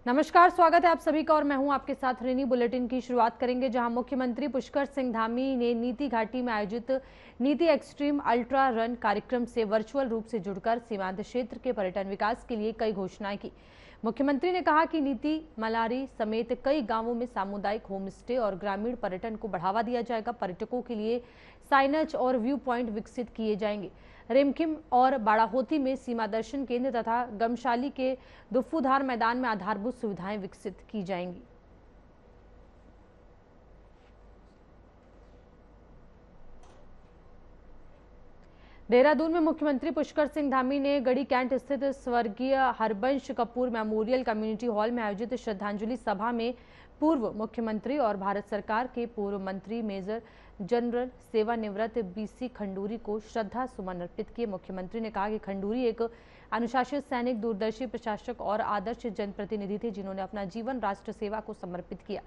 नमस्कार, स्वागत है आप सभी का और मैं हूं आपके साथ रेनी। बुलेटिन की शुरुआत करेंगे जहां मुख्यमंत्री पुष्कर सिंह धामी ने नीति घाटी में आयोजित नीति एक्सट्रीम अल्ट्रा रन कार्यक्रम से वर्चुअल रूप से जुड़कर सीमांत क्षेत्र के पर्यटन विकास के लिए कई घोषणाएं की। मुख्यमंत्री ने कहा कि नीति मलारी समेत कई गांवों में सामुदायिक होम स्टे और ग्रामीण पर्यटन को बढ़ावा दिया जाएगा। पर्यटकों के लिए साइनेज और व्यू पॉइंट विकसित किए जाएंगे। रेमखिम और बाड़ाहोती में सीमा दर्शन केंद्र तथा गमशाली के दुफ्फुधार मैदान में आधारभूत सुविधाएं विकसित की जाएंगी। देहरादून में मुख्यमंत्री पुष्कर सिंह धामी ने गढ़ी कैंट स्थित स्वर्गीय Harbansh Kapoor memorial community hall में आयोजित श्रद्धांजलि सभा में पूर्व मुख्यमंत्री और भारत सरकार के पूर्व मंत्री मेजर जनरल सेवानिवृत्त बीसी खंडूरी को श्रद्धा सुमन अर्पित किए। मुख्यमंत्री ने कहा कि खंडूरी एक अनुशासित सैनिक, दूरदर्शी प्रशासक और आदर्श जनप्रतिनिधि थे जिन्होंने अपना जीवन राष्ट्र सेवा को समर्पित किया।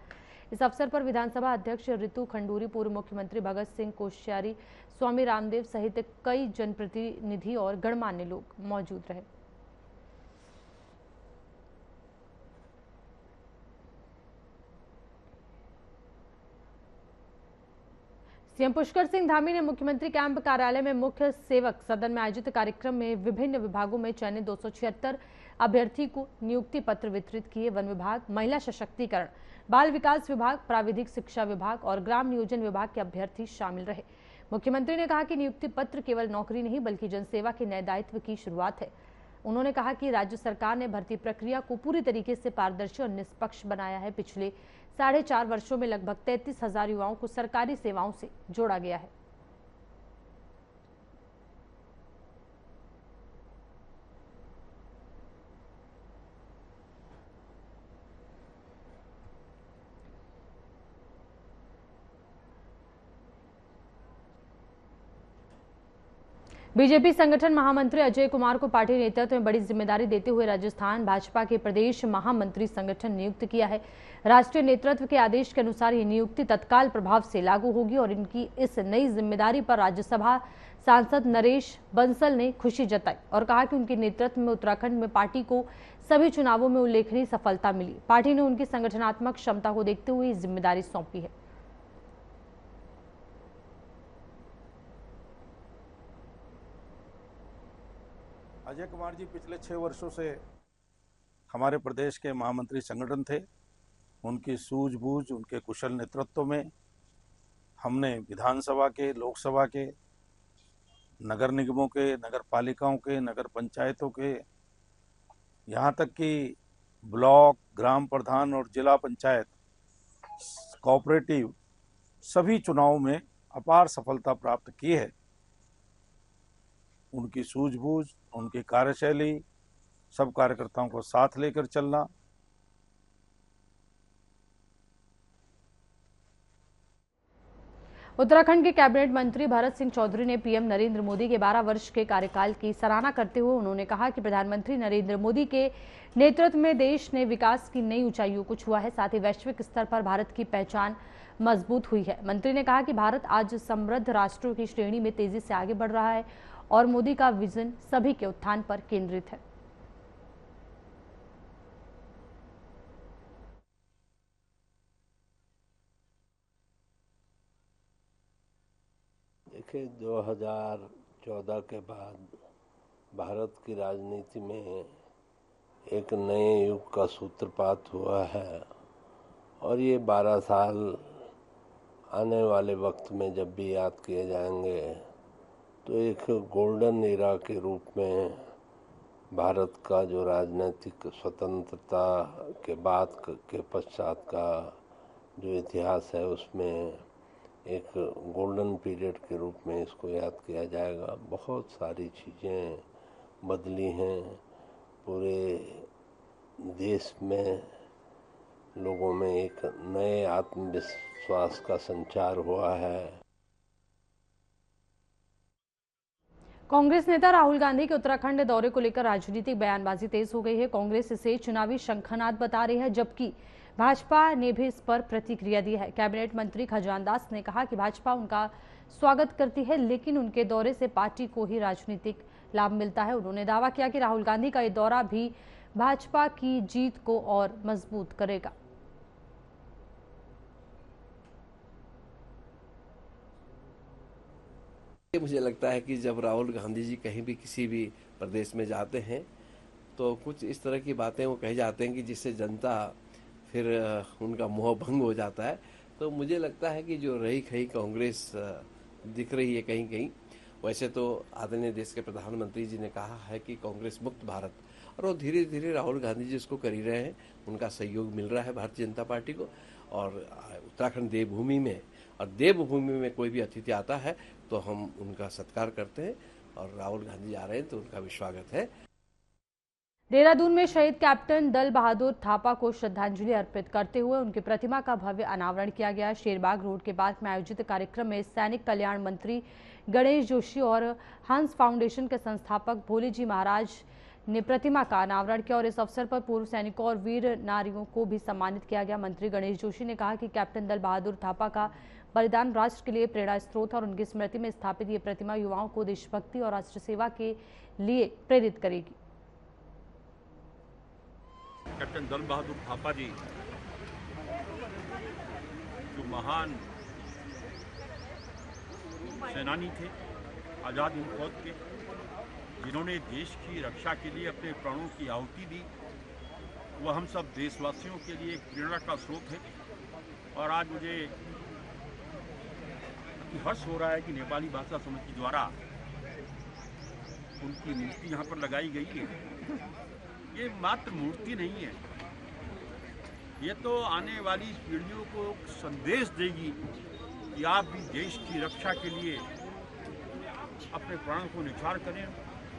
इस अवसर पर विधानसभा अध्यक्ष ऋतु खंडूरी, पूर्व मुख्यमंत्री भगत सिंह कोश्यारी, स्वामी रामदेव सहित कई जनप्रतिनिधि और गणमान्य लोग मौजूद रहे। सीएम पुष्कर सिंह धामी ने मुख्यमंत्री कैंप कार्यालय में मुख्य सेवक सदन में आयोजित कार्यक्रम में विभिन्न विभागों में चयनित 276 अभ्यर्थी को नियुक्ति पत्र वितरित किए। वन विभाग, महिला सशक्तिकरण, बाल विकास विभाग, प्राविधिक शिक्षा विभाग और ग्राम नियोजन विभाग के अभ्यर्थी शामिल रहे। मुख्यमंत्री ने कहा कि नियुक्ति पत्र केवल नौकरी नहीं बल्कि जनसेवा के नए दायित्व की शुरुआत है। उन्होंने कहा कि राज्य सरकार ने भर्ती प्रक्रिया को पूरी तरीके से पारदर्शी और निष्पक्ष बनाया है। पिछले 4.5 वर्षों में लगभग 33,000 युवाओं को सरकारी सेवाओं से जोड़ा गया है। बीजेपी संगठन महामंत्री अजय कुमार को पार्टी नेतृत्व में बड़ी जिम्मेदारी देते हुए राजस्थान भाजपा के प्रदेश महामंत्री संगठन नियुक्त किया है। राष्ट्रीय नेतृत्व के आदेश के अनुसार ये नियुक्ति तत्काल प्रभाव से लागू होगी और इनकी इस नई जिम्मेदारी पर राज्यसभा सांसद नरेश बंसल ने खुशी जताई और कहा कि उनके नेतृत्व में उत्तराखंड में पार्टी को सभी चुनावों में उल्लेखनीय सफलता मिली। पार्टी ने उनकी संगठनात्मक क्षमता को देखते हुए जिम्मेदारी सौंपी है। अजय कुमार जी पिछले 6 वर्षों से हमारे प्रदेश के महामंत्री संगठन थे। उनकी सूझबूझ, उनके कुशल नेतृत्व में हमने विधानसभा के, लोकसभा के, नगर निगमों के, नगर पालिकाओं के, नगर पंचायतों के, यहाँ तक कि ब्लॉक, ग्राम प्रधान और जिला पंचायत, कोऑपरेटिव सभी चुनावों में अपार सफलता प्राप्त की है। उनकी सूझबूझ, उनकी कार्यशैली, सब कार्यकर्ताओं को साथ लेकर चलना। उत्तराखंड के कैबिनेट मंत्री भरत सिंह चौधरी ने पीएम नरेंद्र मोदी के 12 वर्ष के कार्यकाल की सराहना करते हुए उन्होंने कहा कि प्रधानमंत्री नरेंद्र मोदी के नेतृत्व में देश ने विकास की नई ऊंचाइयों को छुआ है। साथ ही वैश्विक स्तर पर भारत की पहचान मजबूत हुई है। मंत्री ने कहा कि भारत आज समृद्ध राष्ट्रों की श्रेणी में तेजी से आगे बढ़ रहा है और मोदी का विजन सभी के उत्थान पर केंद्रित है। देखिए, 2014 के बाद भारत की राजनीति में एक नए युग का सूत्रपात हुआ है और ये 12 साल आने वाले वक्त में जब भी याद किए जाएंगे तो एक गोल्डन एरा के रूप में भारत का जो राजनीतिक स्वतंत्रता के बाद के पश्चात का जो इतिहास है उसमें एक गोल्डन पीरियड के रूप में इसको याद किया जाएगा। बहुत सारी चीज़ें बदली हैं, पूरे देश में लोगों में एक नए आत्मविश्वास का संचार हुआ है। कांग्रेस नेता राहुल गांधी के उत्तराखंड दौरे को लेकर राजनीतिक बयानबाजी तेज हो गई है। कांग्रेस इसे चुनावी शंखनाद बता रही है जबकि भाजपा ने भी इस पर प्रतिक्रिया दी है। कैबिनेट मंत्री खजान दास ने कहा कि भाजपा उनका स्वागत करती है लेकिन उनके दौरे से पार्टी को ही राजनीतिक लाभ मिलता है। उन्होंने दावा किया कि राहुल गांधी का ये दौरा भी भाजपा की जीत को और मजबूत करेगा। मुझे लगता है कि जब राहुल गांधी जी कहीं भी किसी भी प्रदेश में जाते हैं तो कुछ इस तरह की बातें वो कह जाते हैं कि जिससे जनता फिर उनका मोह भंग हो जाता है। तो मुझे लगता है कि जो रही खई कांग्रेस दिख रही है कहीं कहीं, वैसे तो आदरणीय देश के प्रधानमंत्री जी ने कहा है कि कांग्रेस मुक्त भारत, और वो धीरे धीरे राहुल गांधी जी इसको कर ही रहे हैं। उनका सहयोग मिल रहा है भारतीय जनता पार्टी को। और उत्तराखंड देवभूमि में, और देवभूमि में कोई भी अतिथि आता है तो हम उनका सत्कार करते हैं, और राहुल गांधी आ रहे हैं तो उनका भी स्वागत है। देहरादून में शहीद कैप्टन दल बहादुर थापा को श्रद्धांजलि अर्पित करते हुए उनकी प्रतिमा का भव्य अनावरण किया गया। शेरबाग रोड के पार्क में आयोजित कार्यक्रम में सैनिक कल्याण मंत्री गणेश जोशी और हंस फाउंडेशन के संस्थापक भोले जी महाराज ने प्रतिमा का अनावरण किया और इस अवसर पर पूर्व सैनिकों और वीर नारियों को भी सम्मानित किया गया। मंत्री गणेश जोशी ने कहा कि कैप्टन दल बहादुर थापा का बलिदान राष्ट्र के लिए प्रेरणा स्रोत है और उनकी स्मृति में स्थापित ये प्रतिमा युवाओं को देशभक्ति और राष्ट्र सेवा के लिए प्रेरित करेगी। कैप्टन दल बहादुर थापा जी जो महान सेनानी थे, आज़ाद हिंद फौज के, जिन्होंने देश की रक्षा के लिए अपने प्राणों की आहुति दी, वह हम सब देशवासियों के लिए एक प्रेरणा का स्रोत है। और आज मुझे हर्ष हो रहा है कि नेपाली भाषा समिति द्वारा उनकी मूर्ति यहाँ पर लगाई गई है। ये मात्र मूर्ति नहीं है, ये तो आने वाली पीढ़ियों को संदेश देगी कि आप भी देश की रक्षा के लिए अपने प्राणों को निछावर करें।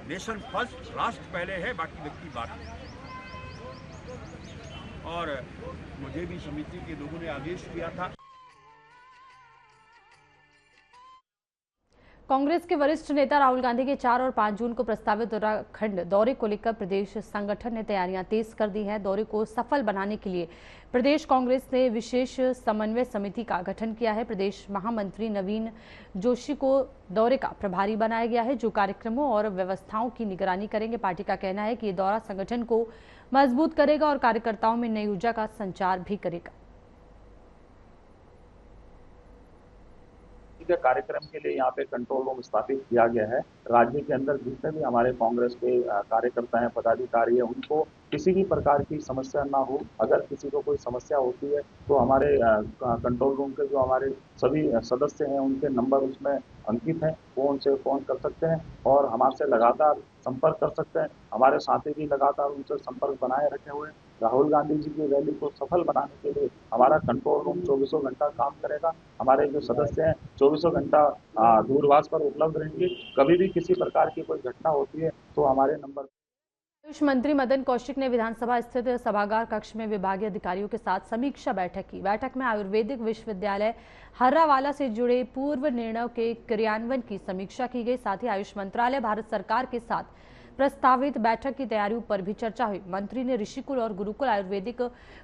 नेशन फर्स्ट, राष्ट्र पहले है, बाकी व्यक्ति बाद में। और मुझे भी समिति के लोगों ने आदेश दिया था। कांग्रेस के वरिष्ठ नेता राहुल गांधी के 4 और 5 जून को प्रस्तावित उत्तराखंड दौरे को लेकर प्रदेश संगठन ने तैयारियां तेज कर दी हैं। दौरे को सफल बनाने के लिए प्रदेश कांग्रेस ने विशेष समन्वय समिति का गठन किया है। प्रदेश महामंत्री नवीन जोशी को दौरे का प्रभारी बनाया गया है, जो कार्यक्रमों और व्यवस्थाओं की निगरानी करेंगे। पार्टी का कहना है कि ये दौरा संगठन को मजबूत करेगा और कार्यकर्ताओं में नई ऊर्जा का संचार भी करेगा। के कार्यक्रम के लिए यहाँ पे कंट्रोल रूम स्थापित किया गया है। राज्य के अंदर जितने भी हमारे कांग्रेस के कार्यकर्ता हैं, पदाधिकारी हैं, उनको किसी भी प्रकार की समस्या ना हो। अगर किसी को कोई समस्या होती है तो हमारे कंट्रोल रूम के जो हमारे सभी सदस्य हैं, उनके नंबर उसमें अंकित हैं, वो उनसे फोन कर सकते हैं और हमारे से लगातार संपर्क कर सकते हैं। हमारे साथी भी लगातार उनसे संपर्क बनाए रखे हुए हैं। राहुल गांधी जी की रैली को सफल बनाने के लिए हमारा कंट्रोल रूम 24 घंटा काम करेगा। हमारे जो सदस्य हैं 24 घंटा दूरभाष पर उपलब्ध रहेंगे। कभी भी किसी प्रकार की कोई घटना होती है तो हमारे नंबर। आयुष मंत्री मदन कौशिक ने विधानसभा स्थित सभागार कक्ष में विभागीय अधिकारियों के साथ समीक्षा बैठक की। बैठक में आयुर्वेदिक विश्वविद्यालय हर्रावाला से जुड़े पूर्व निर्णयों के क्रियान्वयन की समीक्षा की गई। साथ ही आयुष मंत्रालय भारत सरकार के साथ प्रस्तावित बैठक की तैयारियों पर भी चर्चा हुई। मंत्री ने ऋषिकुल और गुरुकुल आयुर्वेदिक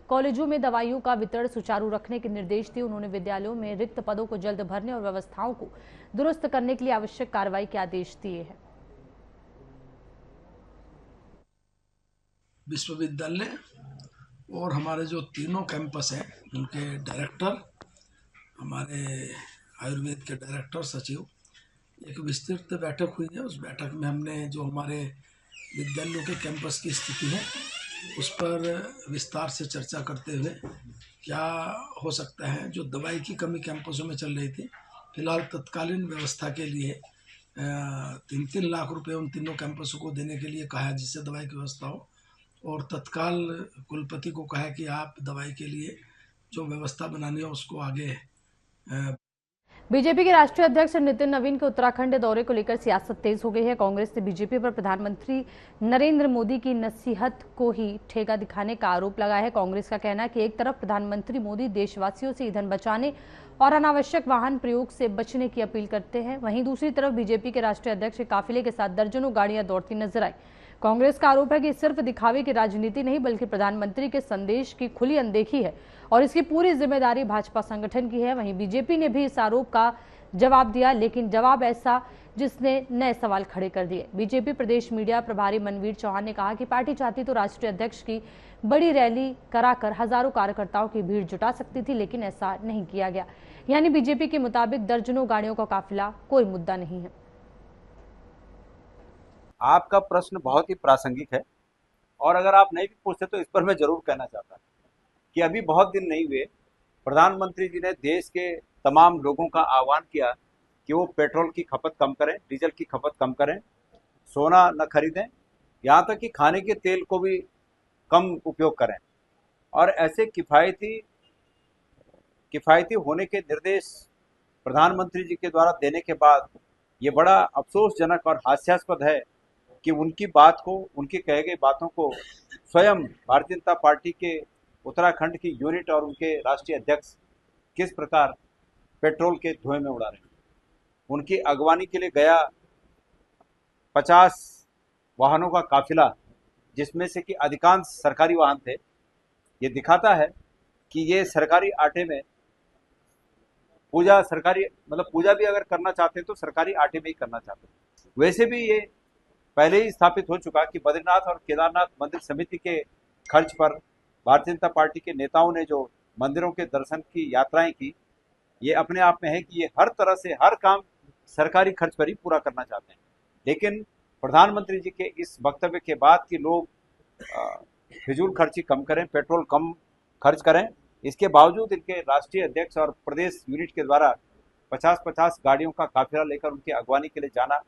कॉलेजों में दवाइयों का वितरण सुचारू रखने के निर्देश दिए। उन्होंने विद्यालयों में रिक्त पदों को जल्द भरने और व्यवस्थाओं को दुरुस्त करने के लिए आवश्यक कार्रवाई के आदेश दिए हैं। विश्वविद्यालय और हमारे जो तीनों कैंपस हैं, उनके डायरेक्टर, हमारे आयुर्वेद के डायरेक्टर, सचिव, एक विस्तृत बैठक हुई है। उस बैठक में हमने जो हमारे विद्यालयों के कैंपस की स्थिति है उस पर विस्तार से चर्चा करते हुए क्या हो सकता है। जो दवाई की कमी कैंपसों में चल रही थी, फिलहाल तत्कालीन व्यवस्था के लिए 3-3 लाख रुपए उन तीनों कैंपसों को देने के लिए कहा, जिससे दवाई की व्यवस्था हो। और तत्काल कुलपति को कहा कि आप दवाई के लिए जो व्यवस्था बनानी है उसको आगे। बीजेपी के राष्ट्रीय अध्यक्ष नितिन नवीन के उत्तराखंड दौरे को लेकर सियासत तेज हो गई है। कांग्रेस ने बीजेपी पर प्रधानमंत्री नरेंद्र मोदी की नसीहत को ही ठेका दिखाने का आरोप लगाया है। कांग्रेस का कहना है कि एक तरफ प्रधानमंत्री मोदी देशवासियों से ईंधन बचाने और अनावश्यक वाहन प्रयोग से बचने की अपील करते हैं, वहीं दूसरी तरफ बीजेपी के राष्ट्रीय अध्यक्ष के काफिले के साथ दर्जनों गाड़ियां दौड़ती नजर आई। कांग्रेस का आरोप है कि सिर्फ दिखावे की राजनीति नहीं बल्कि प्रधानमंत्री के संदेश की खुली अनदेखी है और इसकी पूरी जिम्मेदारी भाजपा संगठन की है। वहीं बीजेपी ने भी इस आरोप का जवाब दिया, लेकिन जवाब ऐसा जिसने नए सवाल खड़े कर दिए। बीजेपी प्रदेश मीडिया प्रभारी मनवीर चौहान ने कहा कि पार्टी चाहती तो राष्ट्रीय अध्यक्ष की बड़ी रैली कराकर हजारों कार्यकर्ताओं की भीड़ जुटा सकती थी, लेकिन ऐसा नहीं किया गया। यानी बीजेपी के मुताबिक दर्जनों गाड़ियों का काफिला कोई मुद्दा नहीं है। आपका प्रश्न बहुत ही प्रासंगिक है और अगर आप नहीं भी पूछते तो इस पर मैं जरूर कहना चाहता कि अभी बहुत दिन नहीं हुए प्रधानमंत्री जी ने देश के तमाम लोगों का आह्वान किया कि वो पेट्रोल की खपत कम करें, डीजल की खपत कम करें, सोना न खरीदें, यहाँ तक कि खाने के तेल को भी कम उपयोग करें। और ऐसे किफ़ायती होने के निर्देश प्रधानमंत्री जी के द्वारा देने के बाद ये बड़ा अफसोसजनक और हास्यास्पद है कि उनकी बात को, उनकी कहे गई बातों को स्वयं भारतीय जनता पार्टी के उत्तराखंड की यूनिट और उनके राष्ट्रीय अध्यक्ष किस प्रकार पेट्रोल के धुएं में उड़ा रहे हैं। उनकी अगवानी के लिए गया 50 वाहनों का काफिला, जिसमें से कि अधिकांश सरकारी वाहन थे, ये दिखाता है कि ये सरकारी आटे में पूजा, पूजा भी अगर करना चाहते हैं तो सरकारी आटे में ही करना चाहते हैं। वैसे भी ये पहले ही स्थापित हो चुका कि बद्रीनाथ और केदारनाथ मंदिर समिति के खर्च पर भारतीय जनता पार्टी के नेताओं ने जो मंदिरों के दर्शन की यात्राएं की, ये अपने आप में है कि ये हर तरह से हर काम सरकारी खर्च पर ही पूरा करना चाहते हैं। लेकिन प्रधानमंत्री जी के इस वक्तव्य के बाद कि लोग फिजूल खर्ची कम करें, पेट्रोल कम खर्च करें, इसके बावजूद इनके राष्ट्रीय अध्यक्ष और प्रदेश यूनिट के द्वारा 50-50 गाड़ियों का काफिला लेकर उनकी अगवानी के लिए जाना,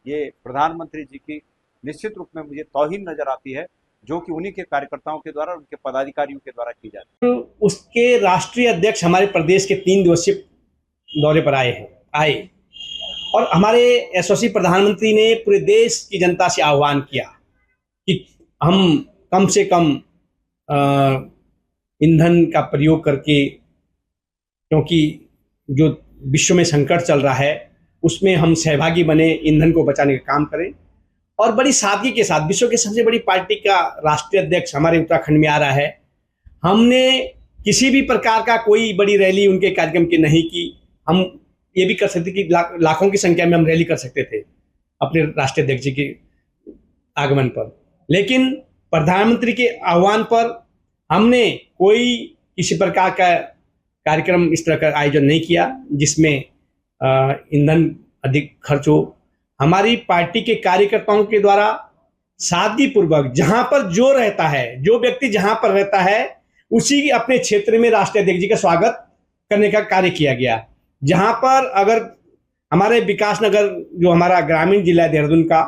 ये प्रधानमंत्री जी की निश्चित रूप में मुझे तौहीन नजर आती है, जो कि उन्हीं के कार्यकर्ताओं के द्वारा, उनके पदाधिकारियों के द्वारा की जाती है। उसके राष्ट्रीय अध्यक्ष हमारे प्रदेश के 3 दिवसीय दौरे पर आए और हमारे यशस्वी प्रधानमंत्री ने पूरे देश की जनता से आह्वान किया कि हम कम से कम ईंधन का प्रयोग करके, क्योंकि जो विश्व में संकट चल रहा है उसमें हम सहभागी बने, ईंधन को बचाने का काम करें। और बड़ी सादगी के साथ, विश्व की सबसे बड़ी पार्टी का राष्ट्रीय अध्यक्ष हमारे उत्तराखंड में आ रहा है, हमने किसी भी प्रकार का कोई बड़ी रैली उनके कार्यक्रम की नहीं की। हम ये भी कर सकते कि लाखों की संख्या में हम रैली कर सकते थे अपने राष्ट्रीय अध्यक्ष जी के आगमन पर, लेकिन प्रधानमंत्री के आह्वान पर हमने कोई किसी प्रकार का कार्यक्रम इस तरह का आयोजन नहीं किया जिसमें ईंधन अधिक खर्च हो। हमारी पार्टी के कार्यकर्ताओं के द्वारा सादगी पूर्वक, जहां पर जो रहता है, जो व्यक्ति जहां पर रहता है, उसी अपने क्षेत्र में राष्ट्रीय अध्यक्ष जी का स्वागत करने का कार्य किया गया। जहां पर अगर हमारे विकास नगर, जो हमारा ग्रामीण जिला है देहरादून का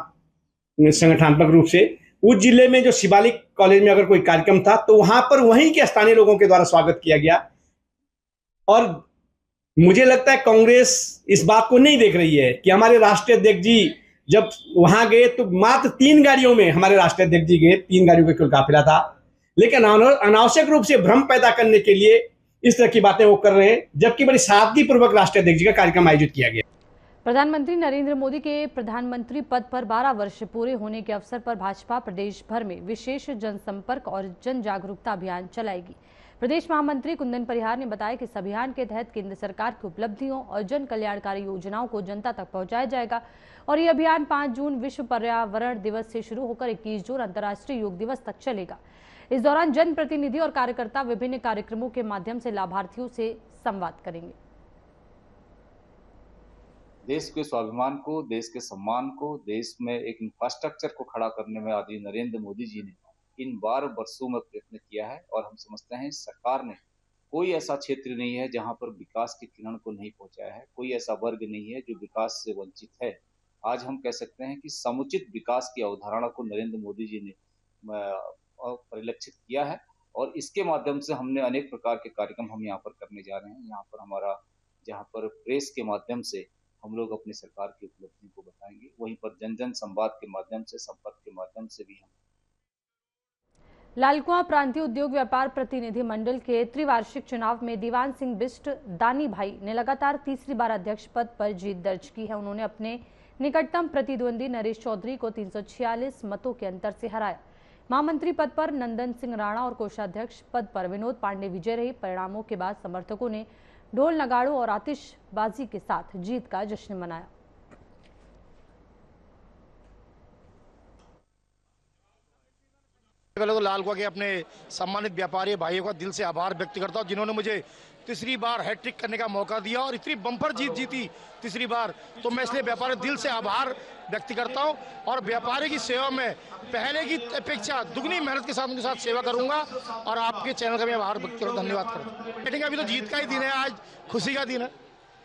संगठनात्मक रूप से, उस जिले में जो शिवालिक कॉलेज में अगर कोई कार्यक्रम था तो वहां पर वहीं के स्थानीय लोगों के द्वारा स्वागत किया गया। और मुझे लगता है कांग्रेस इस बात को नहीं देख रही है कि हमारे राष्ट्रीय अध्यक्ष जी जब वहां गए तो मात्र 3 गाड़ियों में हमारे राष्ट्रीय अध्यक्ष जी गए, 3 गाड़ियों का कुल काफिला था, लेकिन अनावश्यक रूप से भ्रम पैदा करने के लिए इस तरह की बातें वो कर रहे हैं, जबकि बड़ी सादगी पूर्वक राष्ट्रीय अध्यक्ष जी का कार्यक्रम आयोजित किया गया। प्रधानमंत्री नरेंद्र मोदी के प्रधानमंत्री पद पर 12 वर्ष पूरे होने के अवसर पर भाजपा प्रदेश भर में विशेष जनसंपर्क और जन जागरूकता अभियान चलाएगी। प्रदेश महामंत्री कुंदन परिहार ने बताया कि इस अभियान के तहत केंद्र सरकार की उपलब्धियों और जन कल्याणकारी योजनाओं को जनता तक पहुंचाया जाएगा और ये अभियान 5 जून विश्व पर्यावरण दिवस से शुरू होकर 21 जून अंतर्राष्ट्रीय योग दिवस तक चलेगा। इस दौरान जनप्रतिनिधि और कार्यकर्ता विभिन्न कार्यक्रमों के माध्यम से लाभार्थियों से संवाद करेंगे। देश के स्वाभिमान को, देश के सम्मान को, देश में एक इंफ्रास्ट्रक्चर को खड़ा करने में आदि नरेंद्र मोदी जी ने इन 12 वर्षों में प्रयत्न किया है। और हम समझते हैं सरकार ने कोई ऐसा क्षेत्र नहीं है जहां पर विकास की किरण को नहीं पहुंचाया है, कोई ऐसा वर्ग नहीं है जो विकास से वंचित है। आज हम कह सकते हैं कि समुचित विकास की अवधारणा को नरेंद्र मोदी जी ने परिलक्षित किया है और इसके माध्यम से हमने अनेक प्रकार के कार्यक्रम हम यहाँ पर करने जा रहे हैं। यहाँ पर हमारा, जहाँ पर प्रेस के माध्यम से हम लोग अपनी सरकार की उपलब्धियों को बताएंगे, वहीं पर जन जन संवाद के माध्यम से, संपर्क के माध्यम से भी हम। लालकुआं प्रांतीय उद्योग व्यापार प्रतिनिधि मंडल के त्रिवार्षिक चुनाव में दीवान सिंह बिष्ट दानी भाई ने लगातार तीसरी बार अध्यक्ष पद पर जीत दर्ज की है। उन्होंने अपने निकटतम प्रतिद्वंदी नरेश चौधरी को 346 मतों के अंतर से हराया। महामंत्री पद पर नंदन सिंह राणा और कोषाध्यक्ष पद पर विनोद पांडे विजय रहे। परिणामों के बाद समर्थकों ने ढोल नगाड़ों और आतिशबाजी के साथ जीत का जश्न मनाया। पहले तो लाल को के अपने सम्मानित व्यापारी भाइयों का दिल से आभार व्यक्त करता हूँ, जिन्होंने मुझे तीसरी बार हैट्रिक करने का मौका दिया और इतनी बम्पर जीत जीती तीसरी बार, तो मैं इसलिए व्यापारी दिल से आभार व्यक्त करता हूं और व्यापारी की सेवा में पहले की अपेक्षा दुगनी मेहनत के साथ उनके साथ सेवा करूंगा और आपके चैनल का भी आभार व्यक्त करूँ, धन्यवाद करूँ। अभी तो जीत का ही दिन है, आज खुशी का दिन है,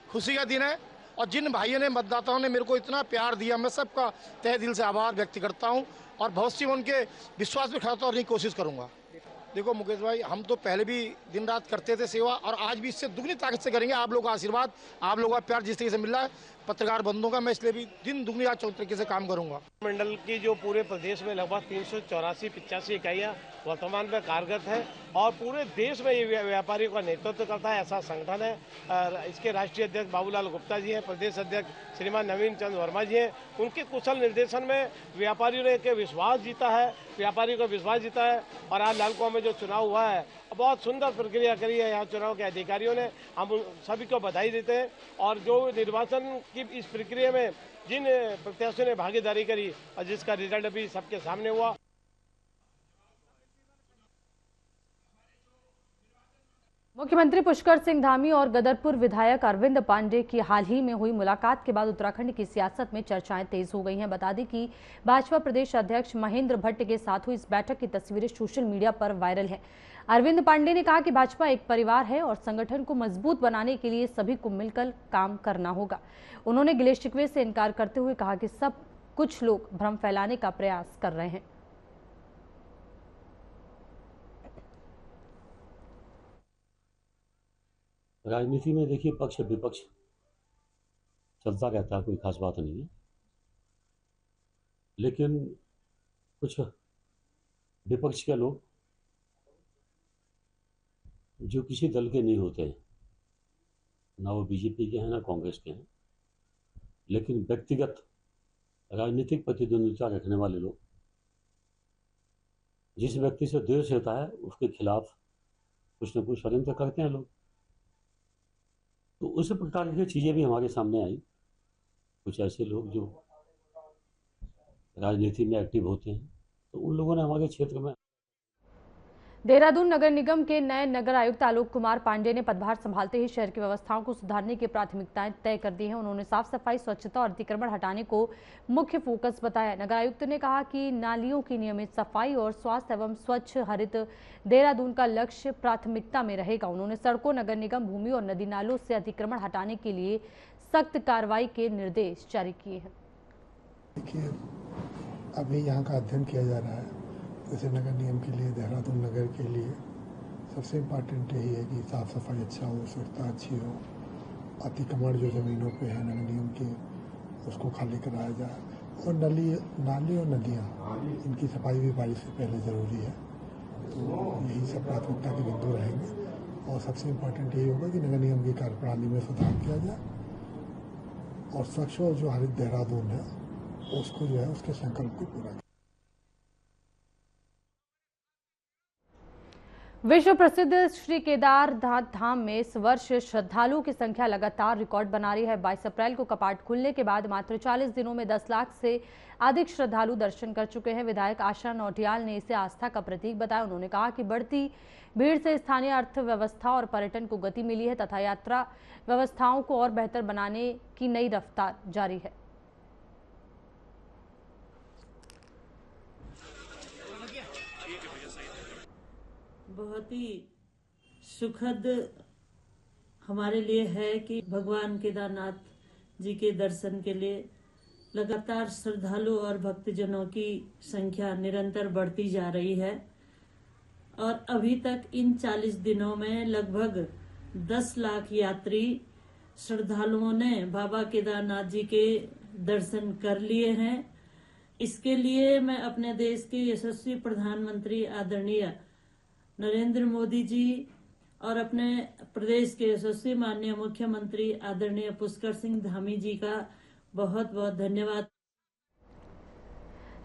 खुशी का दिन है और जिन भाइयों ने मतदाताओं ने मेरे को इतना प्यार दिया, मैं सबका तहे दिल से आभार व्यक्त करता हूँ और बहुत सी उनके विश्वास में खड़ा करने की कोशिश करूंगा। देखो मुकेश भाई, हम तो पहले भी दिन रात करते थे सेवा और आज भी इससे दुगनी ताकत से करेंगे। आप लोगों का आशीर्वाद, आप लोगों का प्यार जिस तरीके से मिल रहा है पत्रकार बंधुओं का, मैं इसलिए भी दिन दुगनी आज चौथे तरीके से काम करूंगा। मंडल की जो पूरे प्रदेश में लगभग 384-85 इकाइयाँ वर्तमान में कार्यरत है और पूरे देश में ये व्यापारियों का नेतृत्व करता है, ऐसा संगठन है। इसके राष्ट्रीय अध्यक्ष बाबूलाल गुप्ता जी हैं, प्रदेश अध्यक्ष श्रीमान नवीन चंद वर्मा जी हैं। उनके कुशल निर्देशन में व्यापारियों ने के विश्वास जीता है, व्यापारियों का विश्वास जीता है और आज लालकुआं में जो चुनाव हुआ है बहुत सुंदर प्रक्रिया करी है यहाँ चुनाव के अधिकारियों ने, हम सभी को बधाई देते हैं। और जो निर्वाचन की इस प्रक्रिया में जिन प्रत्याशियों ने भागीदारी करी और जिसका रिजल्ट अभी सबके सामने हुआ। मुख्यमंत्री पुष्कर सिंह धामी और गदरपुर विधायक अरविंद पांडे की हाल ही में हुई मुलाकात के बाद उत्तराखंड की सियासत में चर्चाएं तेज हो गई हैं। बता दें कि भाजपा प्रदेश अध्यक्ष महेंद्र भट्ट के साथ हुई इस बैठक की तस्वीरें सोशल मीडिया पर वायरल हैं। अरविंद पांडे ने कहा कि भाजपा एक परिवार है और संगठन को मजबूत बनाने के लिए सभी को मिलकर काम करना होगा। उन्होंने गिले शिकवे से इनकार करते हुए कहा कि सब कुछ लोग भ्रम फैलाने का प्रयास कर रहे हैं। राजनीति में देखिए पक्ष विपक्ष चलता रहता है, कोई खास बात नहीं है, लेकिन कुछ विपक्ष के लोग जो किसी दल के नहीं होते हैं, ना वो बीजेपी के हैं ना कांग्रेस के हैं, लेकिन व्यक्तिगत राजनीतिक प्रतिद्वंदिता रखने वाले लोग जिस व्यक्ति से द्वेष होता है उसके खिलाफ कुछ न कुछ षड्यंत्र करते हैं लोग। तो उस प्रकार की चीज़ें भी हमारे सामने आई। कुछ ऐसे लोग जो राजनीति में एक्टिव होते हैं, तो उन लोगों ने हमारे क्षेत्र में। देहरादून नगर निगम के नए नगर आयुक्त आलोक कुमार पांडे ने पदभार संभालते ही शहर की व्यवस्थाओं को सुधारने की प्राथमिकताएं तय कर दी हैं। उन्होंने साफ सफाई, स्वच्छता और अतिक्रमण हटाने को मुख्य फोकस बताया। नगर आयुक्त ने कहा कि नालियों की नियमित सफाई और स्वास्थ्य एवं स्वच्छ हरित देहरादून का लक्ष्य प्राथमिकता में रहेगा। उन्होंने सड़कों, नगर निगम भूमि और नदी नालों से अतिक्रमण हटाने के लिए सख्त कार्रवाई के निर्देश जारी किए हैं। देखिए, अभी यहाँ का अध्ययन किया जा रहा है। जैसे नगर निगम के लिए, देहरादून नगर के लिए सबसे इम्पॉर्टेंट यही है कि साफ़ सफाई अच्छा हो, स्वच्छता अच्छी हो, अतिक्रमण जो ज़मीनों पे है नगर निगम के उसको खाली कराया जाए और नाली और नदियाँ इनकी सफाई भी बारिश से पहले ज़रूरी है। तो यही सब प्राथमिकता के बिंदु रहेंगे और सबसे इम्पॉर्टेंट यही होगा कि नगर निगम की कार्यप्रणाली में सुधार किया जाए और स्वच्छ और जो हरित देहरादून है उसको जो है उसके संकल्प को पूरा किया। विश्व प्रसिद्ध श्री केदारनाथ धाम में इस वर्ष श्रद्धालुओं की संख्या लगातार रिकॉर्ड बना रही है। 22 अप्रैल को कपाट खुलने के बाद मात्र 40 दिनों में 10 लाख से अधिक श्रद्धालु दर्शन कर चुके हैं। विधायक आशा नौटियाल ने इसे आस्था का प्रतीक बताया। उन्होंने कहा कि बढ़ती भीड़ से स्थानीय अर्थव्यवस्था और पर्यटन को गति मिली है तथा यात्रा व्यवस्थाओं को और बेहतर बनाने की नई रफ्तार जारी है। बहुत ही सुखद हमारे लिए है कि भगवान केदारनाथ जी के दर्शन के लिए लगातार श्रद्धालु और भक्तजनों की संख्या निरंतर बढ़ती जा रही है और अभी तक इन 40 दिनों में लगभग 10 लाख यात्री श्रद्धालुओं ने बाबा केदारनाथ जी के दर्शन कर लिए हैं। इसके लिए मैं अपने देश के यशस्वी प्रधानमंत्री आदरणीय नरेंद्र मोदी जी और अपने प्रदेश के यशस्वी माननीय मुख्यमंत्री आदरणीय पुष्कर सिंह धामी जी का बहुत बहुत धन्यवाद।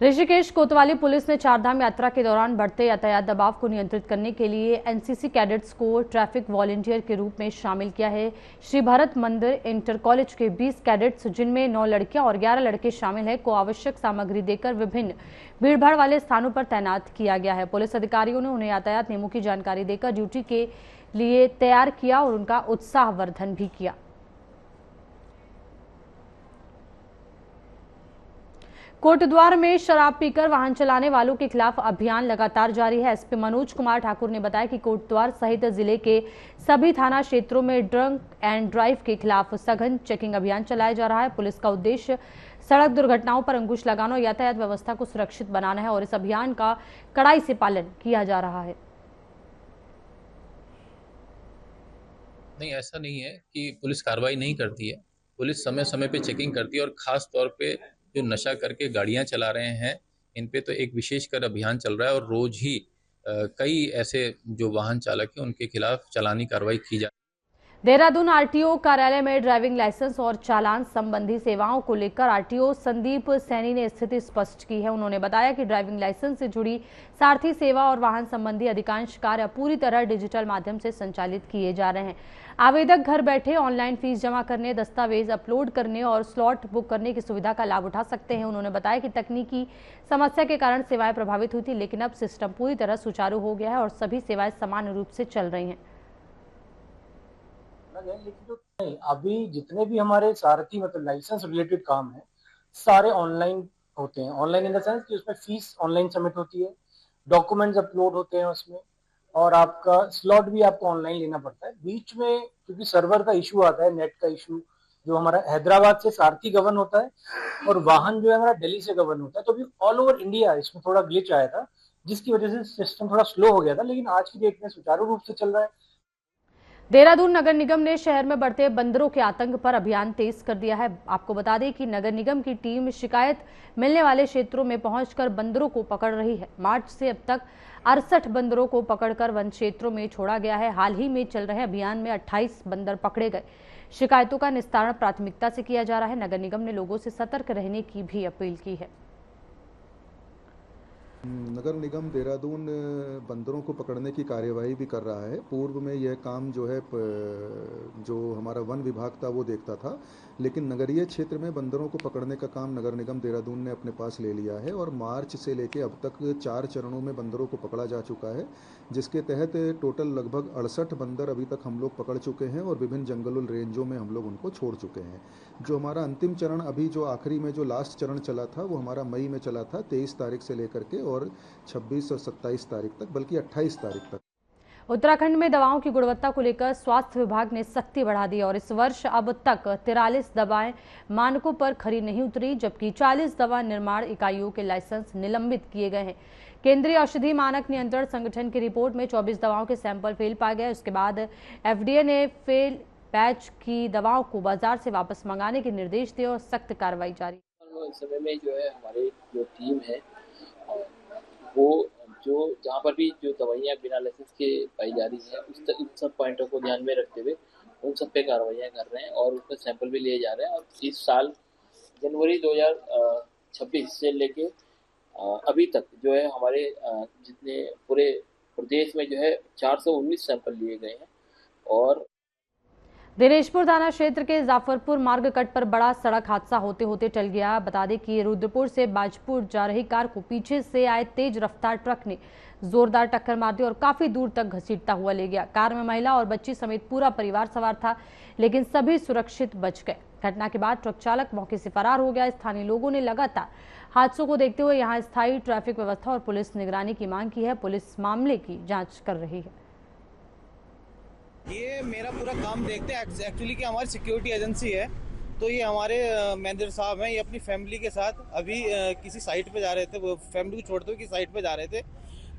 ऋषिकेश कोतवाली पुलिस ने चारधाम यात्रा के दौरान बढ़ते यातायात दबाव को नियंत्रित करने के लिए एनसीसी कैडेट्स को ट्रैफिक वॉलंटियर के रूप में शामिल किया है। श्री भरत मंदिर इंटर कॉलेज के 20 कैडेट्स, जिनमें 9 लड़कियां और 11 लड़के शामिल हैं, को आवश्यक सामग्री देकर विभिन्न भीड़भाड़ वाले स्थानों पर तैनात किया गया है। पुलिस अधिकारियों ने उन्हें यातायात नियमों की जानकारी देकर ड्यूटी के लिए तैयार किया और उनका उत्साहवर्धन भी किया। कोटद्वार में शराब पीकर वाहन चलाने वालों के खिलाफ अभियान लगातार जारी है। एसपी मनोज कुमार ठाकुर ने बताया कि कोटद्वार सहित जिले के सभी थाना क्षेत्रों में ड्रंक एंड ड्राइव के खिलाफ सघन चेकिंग अभियान चलाया जा रहा है। पुलिस का उद्देश्य सड़क दुर्घटनाओं पर अंकुश लगाना और यातायात व्यवस्था को सुरक्षित बनाना है और इस अभियान का कड़ाई से पालन किया जा रहा है। नहीं, ऐसा नहीं है कि पुलिस कार्रवाई नहीं करती है। पुलिस समय समय पे चेकिंग करती है और खास तौर पे जो नशा करके गाड़ियां चला रहे हैं, इन पे तो एक विशेषकर अभियान चल रहा है और रोज ही कई ऐसे जो वाहन चालक हैं उनके खिलाफ चालानी कार्रवाई की जा। देहरादून आरटीओ कार्यालय में ड्राइविंग लाइसेंस और चालान संबंधी सेवाओं को लेकर आरटीओ संदीप सैनी ने स्थिति स्पष्ट की है। उन्होंने बताया कि ड्राइविंग लाइसेंस से जुड़ी सारथी सेवा और वाहन संबंधी अधिकांश कार्य पूरी तरह डिजिटल माध्यम से संचालित किए जा रहे हैं। आवेदक घर बैठे ऑनलाइन फीस जमा करने, दस्तावेज अपलोड करने और स्लॉट बुक करने की सुविधा का लाभ उठा सकते हैं। उन्होंने बताया कि तकनीकी समस्या के कारण सेवाएं प्रभावित हुई थी, लेकिन अब सिस्टम पूरी तरह सुचारू हो गया है और सभी सेवाएं समान रूप से चल रही हैं। लेकिन अभी जितने भी हमारे सारथी मतलब लाइसेंस रिलेटेड काम है सारे ऑनलाइन होते हैं। ऑनलाइन इन द सेंस कि उसमें फीस ऑनलाइन सबमिट होती है, डॉक्यूमेंट्स अपलोड होते हैं उसमें, और आपका स्लॉट भी आपको ऑनलाइन लेना पड़ता है। बीच में क्योंकि सर्वर का इशू आता है, नेट का इशू, जो हमारा हैदराबाद से सारथी गवर्न होता है और वाहन जो है हमारा दिल्ली से गवर्न होता है, तो अभी ऑल ओवर इंडिया इसमें थोड़ा ग्लिच आया था, जिसकी वजह से सिस्टम थोड़ा स्लो हो गया था, लेकिन आज की डेट में सुचारू रूप से चल रहा है। देहरादून नगर निगम ने शहर में बढ़ते बंदरों के आतंक पर अभियान तेज कर दिया है। आपको बता दें कि नगर निगम की टीम शिकायत मिलने वाले क्षेत्रों में पहुंचकर बंदरों को पकड़ रही है। मार्च से अब तक 68 बंदरों को पकड़कर वन क्षेत्रों में छोड़ा गया है। हाल ही में चल रहे अभियान में 28 बंदर पकड़े गए। शिकायतों का निस्तारण प्राथमिकता से किया जा रहा है। नगर निगम ने लोगों से सतर्क रहने की भी अपील की है। नगर निगम देहरादून बंदरों को पकड़ने की कार्यवाही भी कर रहा है। पूर्व में यह काम जो है जो हमारा वन विभाग था वो देखता था, लेकिन नगरीय क्षेत्र में बंदरों को पकड़ने का काम नगर निगम देहरादून ने अपने पास ले लिया है और मार्च से लेके अब तक 4 चरणों में बंदरों को पकड़ा जा चुका है, जिसके तहत टोटल लगभग 68 बंदर अभी तक हम लोग पकड़ चुके हैं और विभिन्न जंगल रेंजों में हम लोग उनको छोड़ चुके हैं। जो हमारा अंतिम चरण अभी जो आखिरी में जो लास्ट चरण चला था वो हमारा मई में चला था, 23 तारीख से लेकर के और 26 और 27 तारीख तक, बल्कि 28 तारीख तक। उत्तराखंड में दवाओं की गुणवत्ता को लेकर स्वास्थ्य विभाग ने सख्ती बढ़ा दी और इस वर्ष अब तक 43 दवाएं मानकों पर खरी नहीं उतरी, जबकि 40 दवा निर्माण इकाइयों के लाइसेंस निलंबित किए गए हैं। केंद्रीय औषधि मानक नियंत्रण संगठन की रिपोर्ट में 24 दवाओं के सैंपल फेल पाए गए। उसके बाद एफडीए ने फेल बैच की दवाओं को बाजार से वापस मंगाने के निर्देश दिए और सख्त कार्रवाई जारी। इस समय में जो है हमारी जो टीम है वो जो जहाँ पर भी जो दवाइयाँ बिना लाइसेंस के पाई जा रही है उन सब पॉइंटों को ध्यान में रखते हुए उन सब पे कार्रवाइयाँ कर रहे हैं और उसमें सैंपल भी लिए जा रहे हैं। और इस साल जनवरी 2026 से लेके अभी तक जो है हमारे जितने पूरे प्रदेश में जो है 419 सैंपल लिए गए हैं। और दिनेशपुर थाना क्षेत्र के जाफरपुर मार्ग कट पर बड़ा सड़क हादसा होते होते टल गया। बता दें कि रुद्रपुर से बाजपुर जा रही कार को पीछे से आए तेज रफ्तार ट्रक ने जोरदार टक्कर मार दी और काफी दूर तक घसीटता हुआ ले गया। कार में महिला और बच्ची समेत पूरा परिवार सवार था, लेकिन सभी सुरक्षित बच गए। घटना के बाद ट्रक चालक मौके से फरार हो गया। स्थानीय लोगों ने लगातार हादसों को देखते हुए यहां स्थायी ट्रैफिक व्यवस्था और पुलिस निगरानी की मांग की है। पुलिस मामले की जाँच कर रही है। ये मेरा पूरा काम देखते हैं एक्चुअली कि हमारी सिक्योरिटी एजेंसी है, तो ये हमारे मैनेजर साहब हैं, ये अपनी फैमिली के साथ अभी किसी साइट पे जा रहे थे, वो फैमिली को छोड़ते हुए किसी साइट पे जा रहे थे,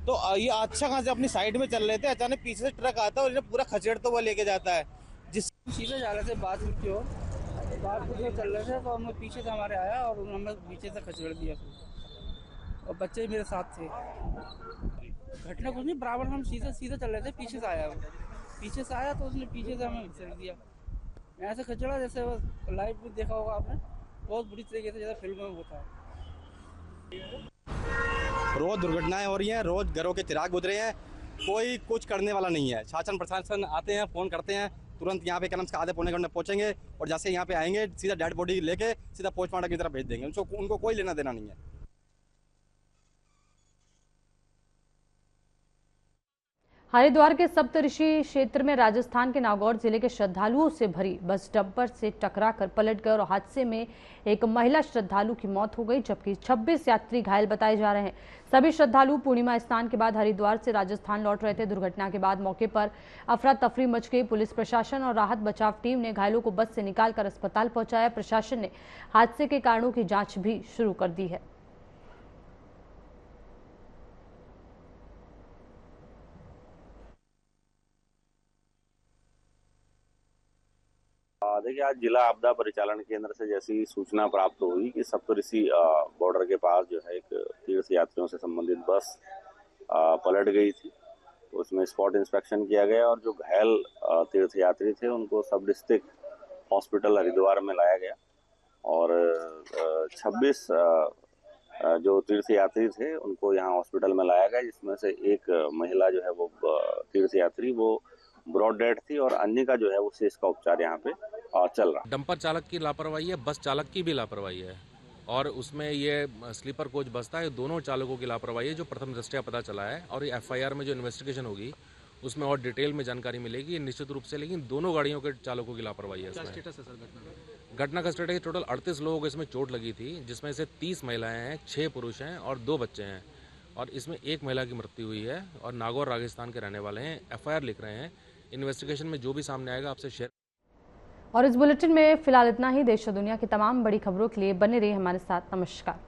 तो ये अच्छा खासा अपनी साइड में चल रहे थे। अचानक पीछे से ट्रक आता है और इन्हें पूरा खचेड़ता हुआ लेके जाता है। जिस सीधे जा रहे थे बाजपुर की ओर, बाजपुर से चल रहे थे तो हम पीछे से हमारे आया और हमें पीछे से खचेड़ दिया और बच्चे मेरे साथ थे। घटना कुछ नहीं, बराबर हम सीधे चल रहे थे, पीछे से आया तो उसने पीछे से हमें घसीट दिया। ऐसे खचड़ा जैसे लाइव देखा होगा आपने, बहुत बुरी तरीके से जैसे फिल्म में होता है। रोज दुर्घटनाएं हो रही हैं, रोज घरों के चिराग बुझ रहे हैं, कोई कुछ करने वाला नहीं है। शासन प्रशासन आते हैं, फोन करते हैं, तुरंत यहाँ पे कम से आधे पौने घंटे में पहुंचेंगे और जैसे यहाँ पे आएंगे सीधा डेड बॉडी लेके सीधा पोस्टमार्टम की तरफ भेज देंगे। उनको कोई लेना देना नहीं है। हरिद्वार के सप्तऋषि क्षेत्र में राजस्थान के नागौर जिले के श्रद्धालुओं से भरी बस डंपर से टकराकर पलट गए और हादसे में एक महिला श्रद्धालु की मौत हो गई, जबकि 26 यात्री घायल बताए जा रहे हैं। सभी श्रद्धालु पूर्णिमा स्नान के बाद हरिद्वार से राजस्थान लौट रहे थे। दुर्घटना के बाद मौके पर अफरा तफरी मच गई। पुलिस प्रशासन और राहत बचाव टीम ने घायलों को बस से निकालकर अस्पताल पहुंचाया। प्रशासन ने हादसे के कारणों की जांच भी शुरू कर दी है। देखिए, आज जिला आपदा परिचालन केंद्र से जैसी सूचना प्राप्त हुई कि सप्तऋषि बॉर्डर के पास जो है एक तीर्थ यात्रियों से संबंधित बस पलट गई थी, तो उसमें स्पॉट इंस्पेक्शन किया गया और जो घायल तीर्थ यात्री थे उनको सब डिस्ट्रिक्ट हॉस्पिटल हरिद्वार में लाया गया और 26 जो तीर्थ यात्री थे उनको यहाँ हॉस्पिटल में लाया गया, जिसमें से एक महिला जो है वो तीर्थ यात्री वो ब्रॉड डेड थी और अन्य का जो है उससे इसका उपचार यहाँ पे चल रहा। डंपर चालक की लापरवाही है, बस चालक की भी लापरवाही है और उसमें ये स्लीपर कोच बसता है, दोनों चालकों की लापरवाही है जो प्रथम दृष्टया पता चला है और FIR में जो इन्वेस्टिगेशन होगी उसमें और डिटेल में जानकारी मिलेगी निश्चित रूप से, लेकिन दोनों गाड़ियों के चालकों की लापरवाही है। घटना का स्टेटस टोटल 38 लोगों को इसमें चोट लगी थी, जिसमें से 30 महिलाएं हैं, 6 पुरुष हैं और 2 बच्चे हैं और इसमें एक महिला की मृत्यु हुई है और नागौर राजस्थान के रहने वाले हैं। FIR लिख रहे हैं, इन्वेस्टिगेशन में जो भी सामने आएगा आपसे शेयर। और इस बुलेटिन में फिलहाल इतना ही। देश और दुनिया की तमाम बड़ी खबरों के लिए बने रहिए हमारे साथ। नमस्कार।